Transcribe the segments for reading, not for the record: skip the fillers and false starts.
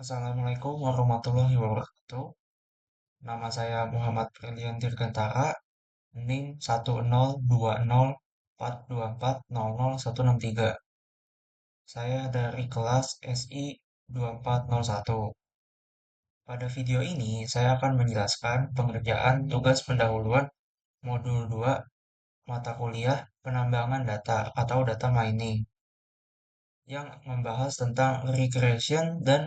Assalamualaikum warahmatullahi wabarakatuh. Nama saya Muhammad Brilian Dirgantara, NIM 1020442400 163. Saya dari kelas SI 2401. Pada video ini, saya akan menjelaskan pengerjaan tugas pendahuluan modul 2 mata kuliah penambangan data atau data mining yang membahas tentang regression dan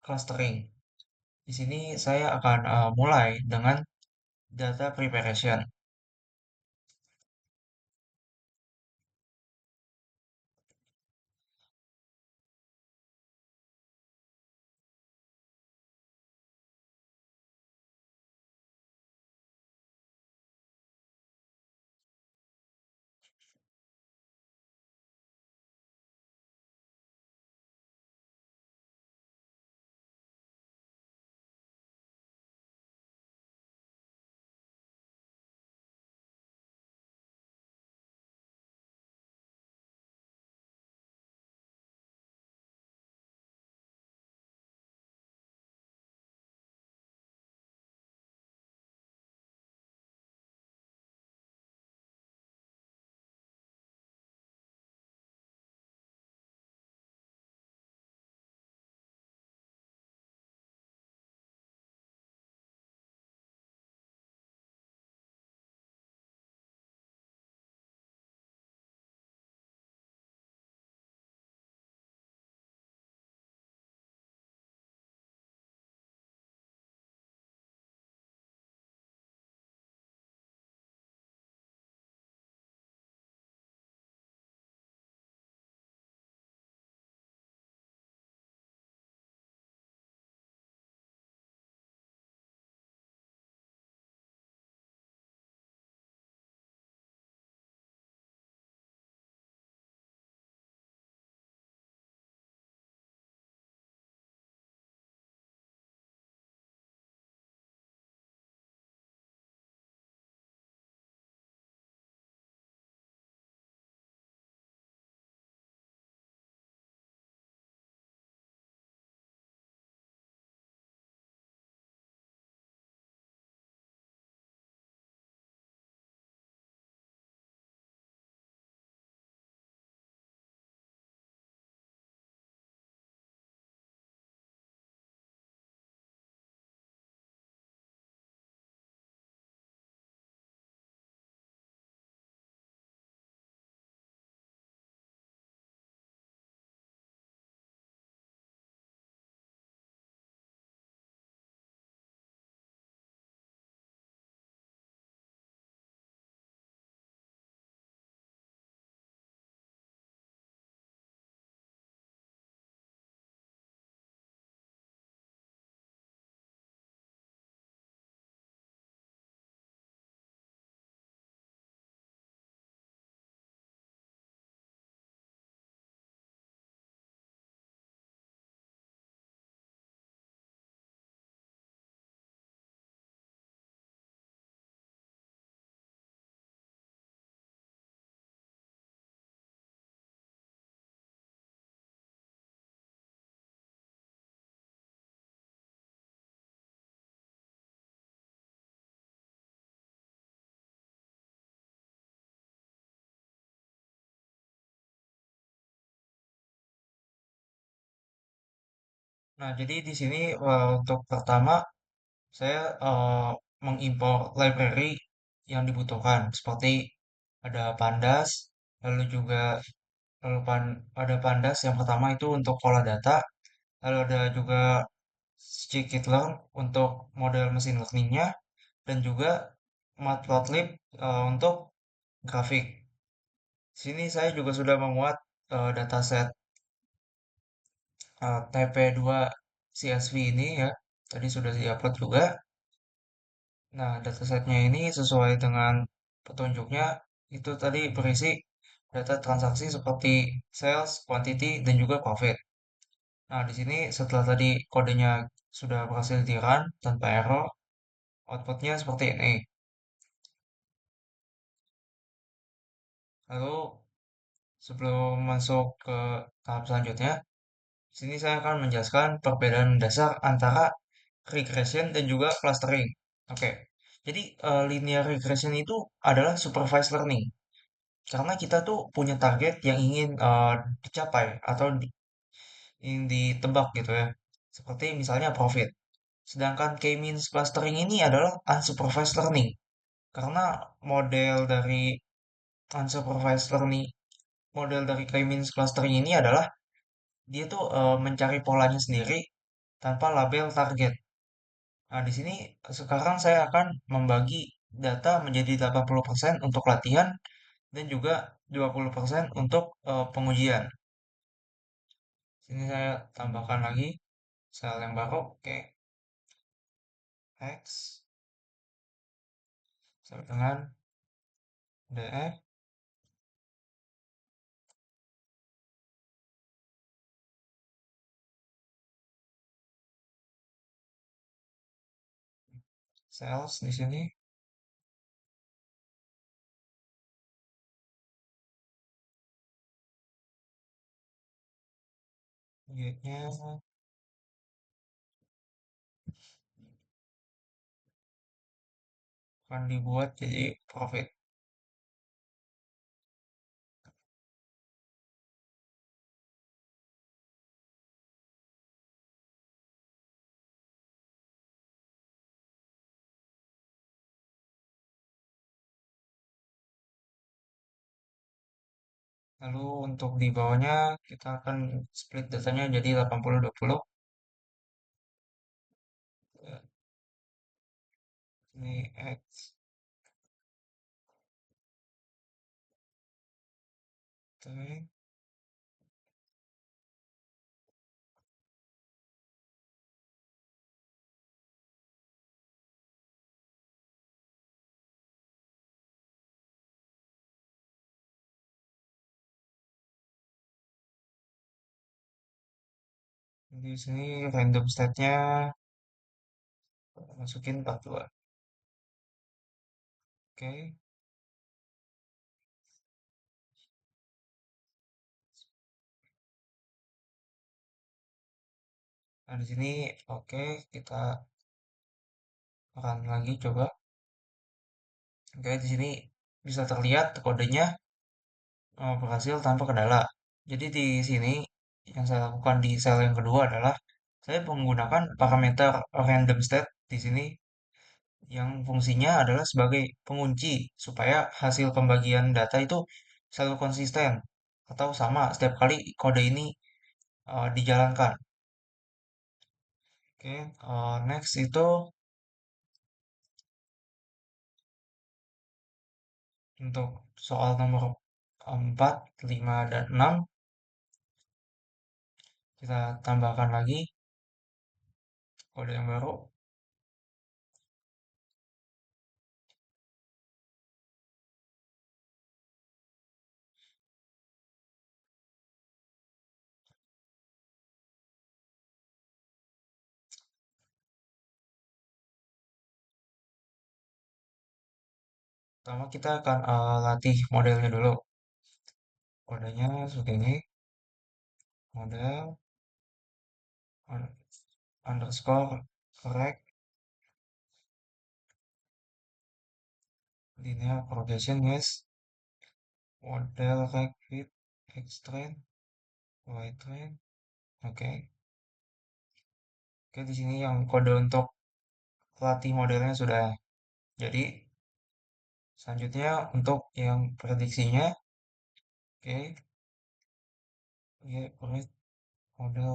clustering. Di sini saya akan mulai dengan data preparation. Nah, jadi di sini untuk pertama saya mengimpor library yang dibutuhkan seperti ada Pandas, lalu juga ada Pandas yang pertama itu untuk olah data, lalu ada juga scikit-learn untuk model mesin learningnya, dan juga Matplotlib untuk grafik. Sini saya juga sudah memuat dataset TP2 CSV ini ya. Tadi sudah diupload juga. Nah, datasetnya ini sesuai dengan petunjuknya itu tadi berisi data transaksi seperti sales, quantity, dan juga profit. Nah, di sini setelah tadi kodenya sudah berhasil di-run tanpa error, outputnya seperti ini. Lalu sebelum masuk ke tahap selanjutnya, Sini saya akan menjelaskan perbedaan dasar antara regression dan juga clustering. Oke, jadi linear regression itu adalah supervised learning. Karena kita tuh punya target yang ingin dicapai atau ingin ditebak gitu ya. Seperti misalnya profit. Sedangkan K-means clustering ini adalah unsupervised learning. Karena model dari unsupervised learning, model dari K-means clustering ini adalah dia tuh mencari polanya sendiri tanpa label target. Nah, di sini sekarang saya akan membagi data menjadi 80% untuk latihan dan juga 20% untuk pengujian. Sini saya tambahkan lagi sel yang baru. Oke, X sama dengan DF cells di sini Y-nya akan dibuat jadi profit. Lalu untuk di bawahnya kita akan split datanya jadi 80-20. Ya, ini X, T. Di sini random state-nya masukin 42. Oke. Nah, di sini oke, kita run lagi coba. Oke, di sini bisa terlihat kodenya berhasil tanpa kendala. Jadi di sini yang saya lakukan di sel yang kedua adalah saya menggunakan parameter random state di sini yang fungsinya adalah sebagai pengunci supaya hasil pembagian data itu selalu konsisten atau sama setiap kali kode ini dijalankan. Oke, next itu untuk soal nomor 4, 5, dan 6 kita tambahkan lagi kode yang baru. Pertama kita akan latih modelnya dulu. Kodenya seperti ini, model underscore correct linear progression yes, model correct fit x train y train. Oke, oke, di sini yang kode untuk latih modelnya sudah jadi. Selanjutnya untuk yang prediksinya, oke, oke, correct model.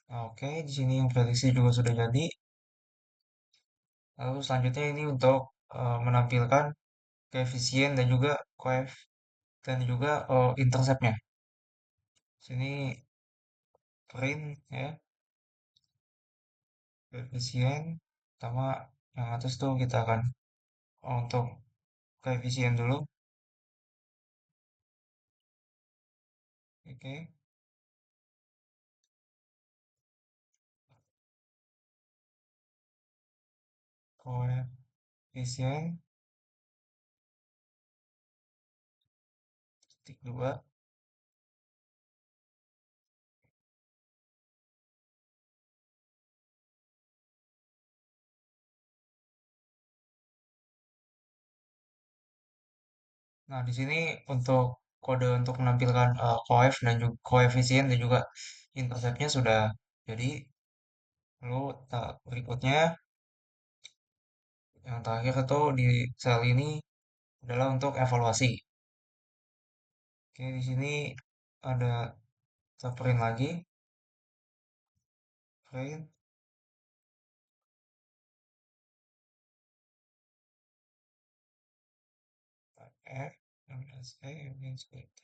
Nah, oke, di sini yang prediksi juga sudah jadi. Lalu selanjutnya ini untuk menampilkan koefisien dan juga koef dan juga interceptnya. Sini print ya koefisien pertama yang atas tuh kita akan untuk koefisien dulu. Oke, koefisien 2. Nah, di sini untuk kode untuk menampilkan dan juga koefisien dan juga interceptnya sudah jadi. Lalu berikutnya yang terakhir itu di sel ini adalah untuk evaluasi. Oke, di sini ada kita print lagi, print F MSE MSBT.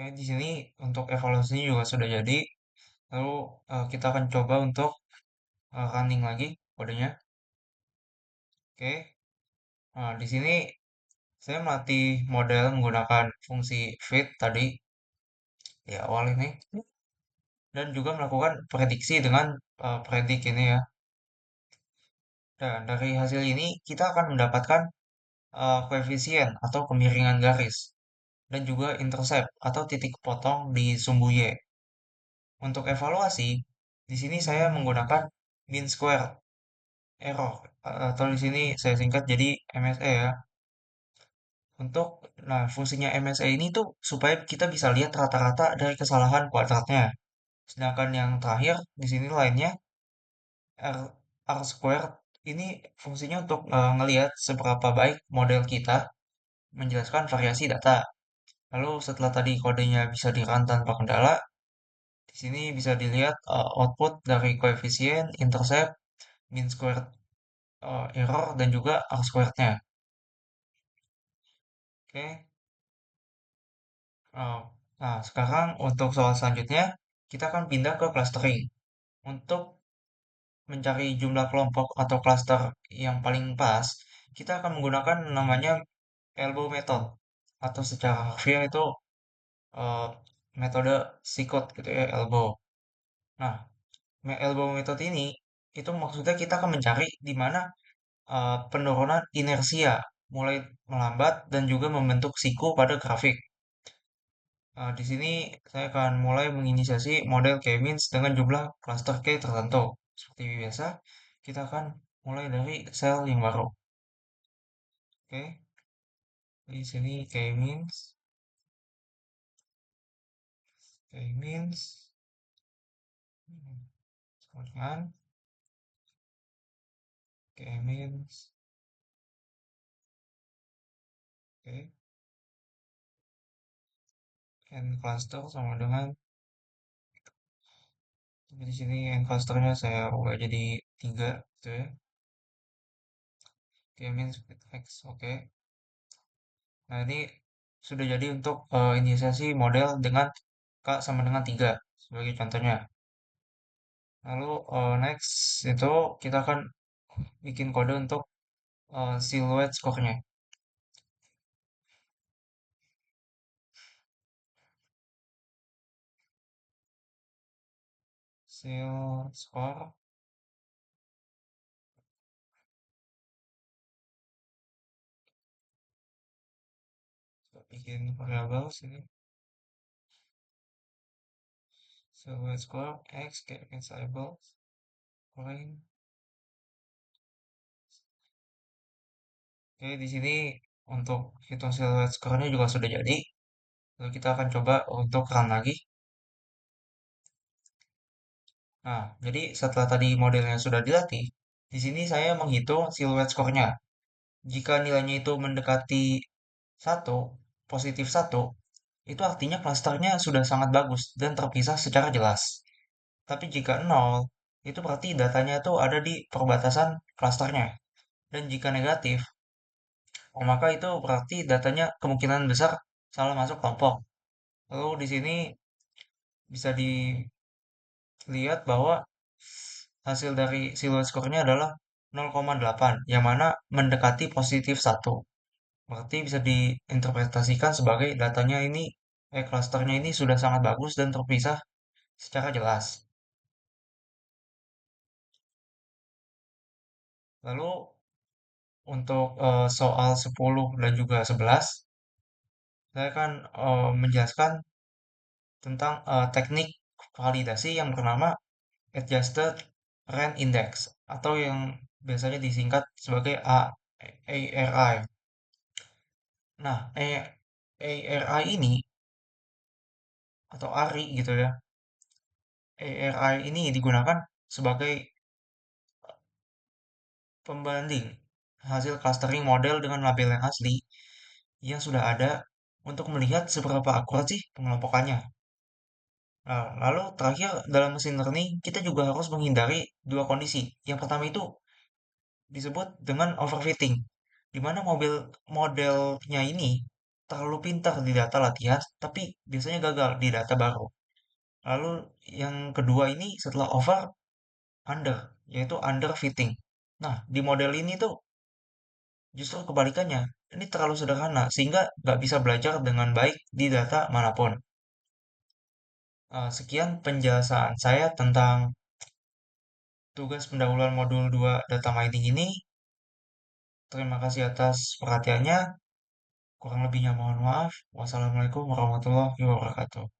Oke, di sini untuk evaluasinya juga sudah jadi. Lalu kita akan coba untuk running lagi kodenya. Oke, nah di sini saya melatih model menggunakan fungsi fit tadi di awal ini dan juga melakukan prediksi dengan predik ini ya. Dan dari hasil ini kita akan mendapatkan koefisien atau kemiringan garis dan juga intercept atau titik potong di sumbu Y. Untuk evaluasi, di sini saya menggunakan mean square error atau di sini saya singkat jadi MSE ya. Untuk nah fungsinya MSE ini tuh supaya kita bisa lihat rata-rata dari kesalahan kuadratnya. Sedangkan yang terakhir di sini lainnya R, R squared ini fungsinya untuk ngelihat seberapa baik model kita menjelaskan variasi data. Lalu setelah tadi kodenya bisa di-run tanpa kendala, di sini bisa dilihat output dari koefisien, intercept, mean squared error, dan juga R squared-nya. Oke. Oh, nah, sekarang untuk soal selanjutnya, kita akan pindah ke clustering. Untuk mencari jumlah kelompok atau cluster yang paling pas, kita akan menggunakan namanya elbow method. Atau secara harfiah itu eh, metode sikut gitu ya, elbow. Nah, elbow method ini, itu maksudnya kita akan mencari di mana penurunan inersia mulai melambat dan juga membentuk siku pada grafik. Di sini saya akan mulai menginisiasi model K-means dengan jumlah cluster K tertentu. Seperti biasa, kita akan mulai dari sel yang baru. Oke, di sini K-means, K-means, kemudian K-means, oke, n cluster sama dengan, tapi di sini n clusternya saya ubah jadi 3, gitu ya. K-means with X, oke. Nah, ini sudah jadi untuk inisiasi model dengan K sama dengan 3 sebagai contohnya. Lalu next itu kita akan bikin kode untuk silhouette score-nya. Sil score, kita bikin variabel sini. Silhouette score x get variable scoring. Oke, di sini untuk hitung silhouette score-nya juga sudah jadi. Lalu kita akan coba untuk run lagi. Nah, jadi setelah tadi modelnya sudah dilatih, di sini saya menghitung silhouette score-nya. Jika nilainya itu mendekati 1, positif 1, itu artinya klasternya sudah sangat bagus dan terpisah secara jelas. Tapi jika 0, itu berarti datanya itu ada di perbatasan klasternya. Dan jika negatif, maka itu berarti datanya kemungkinan besar salah masuk kelompok. Lalu di sini bisa lihat bahwa hasil dari silent score-nya adalah 0,8, yang mana mendekati positif 1. Berarti bisa diinterpretasikan sebagai datanya ini, klasternya ini sudah sangat bagus dan terpisah secara jelas. Lalu untuk soal 10 dan juga 11, saya akan menjelaskan tentang teknik validasi yang bernama Adjusted Rand Index atau yang biasanya disingkat sebagai ARI. Nah, ARI ini atau ARI gitu ya. ARI ini digunakan sebagai pembanding hasil clustering model dengan label yang asli yang sudah ada untuk melihat seberapa akurat sih pengelompokannya. Nah, lalu terakhir dalam mesin learning kita juga harus menghindari dua kondisi. Yang pertama itu disebut dengan overfitting, di mana modelnya ini terlalu pintar di data latihan, tapi biasanya gagal di data baru. Lalu yang kedua ini setelah over, under, yaitu underfitting. Nah, di model ini tuh justru kebalikannya. Ini terlalu sederhana, sehingga nggak bisa belajar dengan baik di data manapun. Sekian penjelasan saya tentang tugas pendahuluan modul 2 data mining ini. Terima kasih atas perhatiannya. Kurang lebihnya mohon maaf. Wassalamualaikum warahmatullahi wabarakatuh.